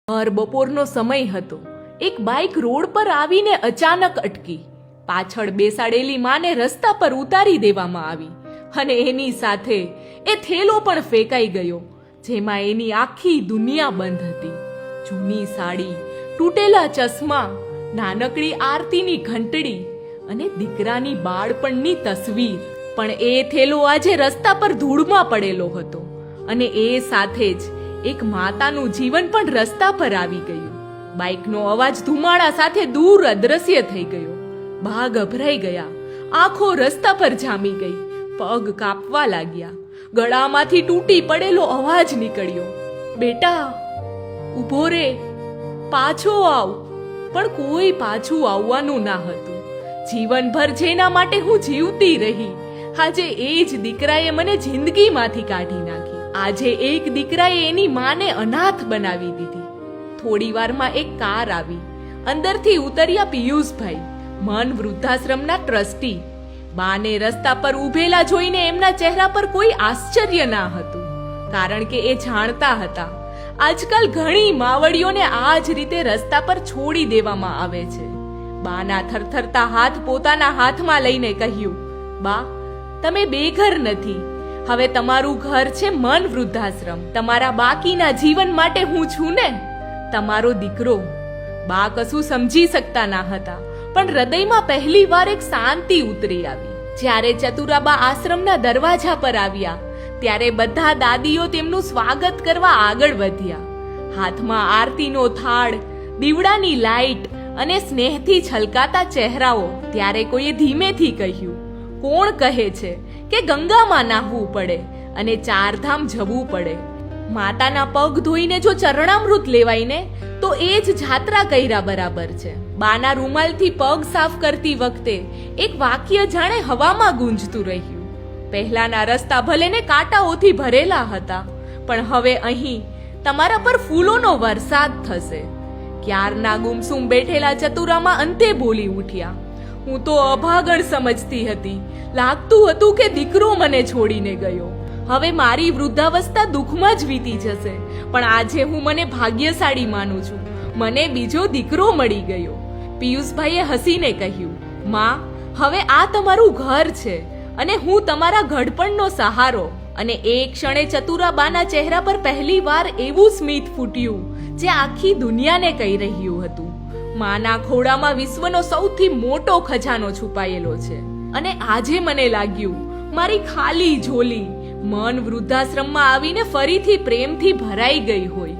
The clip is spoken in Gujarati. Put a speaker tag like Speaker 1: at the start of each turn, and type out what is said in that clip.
Speaker 1: ભર બપોરનો સમય હતો. એક બાઇક રોડ પર આવીને અચાનક અટકી. પાછળ બેસાડેલી માને રસ્તા પર ઉતારી દેવામાં આવી અને એની સાથે એ થેલો પણ ફેંકાઈ ગયો, જેમાં એની આખી દુનિયા બંધ હતી. જૂની સાડી, તૂટેલા ચશ્મા, નાનકડી આરતીની ઘંટડી અને દીકરાની બાળપણની તસવીર. પણ એ થેલો આજે રસ્તા પર ધૂળમાં પડેલો હતો અને એ સાથે જ એક માતાનું જીવન પણ રસ્તા પર આવી ગયું. બાઇકનો અવાજ ધુમાડા સાથે દૂર અદ્રશ્ય થઈ ગયો. બા ગભરાઈ ગયા. આંખો રસ્તા પર જામી ગઈ. પગ કાપવા લાગ્યા. ગળામાંથી તૂટી પડેલો અવાજ નીકળ્યો, બેટા ઊભો રે, પાછો આવ. પણ કોઈ પાછું આવવાનું ના હતું. જીવનભર જેના માટે હું જીવતી રહી, આજે એ જ દીકરાએ મને જિંદગીમાંથી કાઢી નાખી. આજે એક દીકરાએ એની માને અનાથ બનાવી દીધી. થોડી વારમાં એક કાર આવી. અંદરથી ઉતર્યા પિયુષભાઈ, મન વૃદ્ધાશ્રમના ટ્રસ્ટી. બાને રસ્તા પર ઊભેલા જોઈને એમના ચહેરા પર કોઈ આશ્ચર્ય ના હતું, કારણ કે એ જાણતા હતા આજકાલ ઘણી માવડીઓને આ જ રીતે રસ્તા પર છોડી દેવામાં આવે છે. બાના થરથરતા હાથ પોતાના હાથમાં લઈને કહ્યું, બા તમે બેઘર નથી, હવે તમારું ઘર છે મન વૃદ્ધાશ્રમ. તમારા બાકીના જીવન માટે હું છું ને, તમારો દીકરો. બા કશું સમજી શકતા ના હતા, પણ હૃદયમાં પહેલી વાર એક શાંતિ ઉતરી આવી. જ્યારે ચતુરાબા આશ્રમના દરવાજા પર આવ્યા, ત્યારે બધા દાદીઓ તેમનું સ્વાગત કરવા આગળ વધ્યા. હાથમાં આરતીનો થાળ, દીવડાની લાઈટ અને સ્નેહથી છલકાતા ચહેરાઓ. ત્યારે કોઈએ ધીમેથી કહ્યું, કોણ કહે છે કે ગંગામાં નાહવું પડે અને ચારધામ જવું પડે? માતાના પગ ધોઈને જો ચરણામૃત લેવાય ને, તો એ જ જાત્રા કર્યા બરાબર છે. બાના રૂમાલથી પગ સાફ કરતી વખતે એક વાક્ય જાણે હવામાં ગુંજતું રહ્યું. પહેલાના રસ્તા ભલે ને કાંટાઓથી ભરેલા હતા, પણ હવે અહીં તમારા પર ફૂલોનો વરસાદ થશે. ક્યારના ગુમસુમ બેઠેલા ચતુરામાં અંતે બોલી ઉઠ્યા, હું તો અભાગણ સમજતી હતી. લાગતું હતું કે દીકરો મને છોડીને ગયો. હવે મારી વૃદ્ધાવસ્થા દુઃખમાં જ વીતી જશે. પણ આજે હું મને ભાગ્યશાળી માનું છું. મને બીજો દીકરો મળી ગયો. પિયુષભાઈએ હસીને કહ્યું, માં હવે આ તમારું ઘર છે અને હું તમારા ઘડપણનો સહારો. અને એ ક્ષણે ચતુરાબાના ચહેરા પર પહેલી વાર એવું સ્મિત ફૂટ્યું જે આખી દુનિયાને કહી રહ્યું હતું, માના ખોળામાં વિશ્વનો સૌથી મોટો ખજાનો છુપાયેલો છે. અને આજે મને લાગ્યું મારી ખાલી ઝોલી મન વૃદ્ધાશ્રમમાં આવીને ફરીથી પ્રેમથી ભરાઈ ગઈ હોય.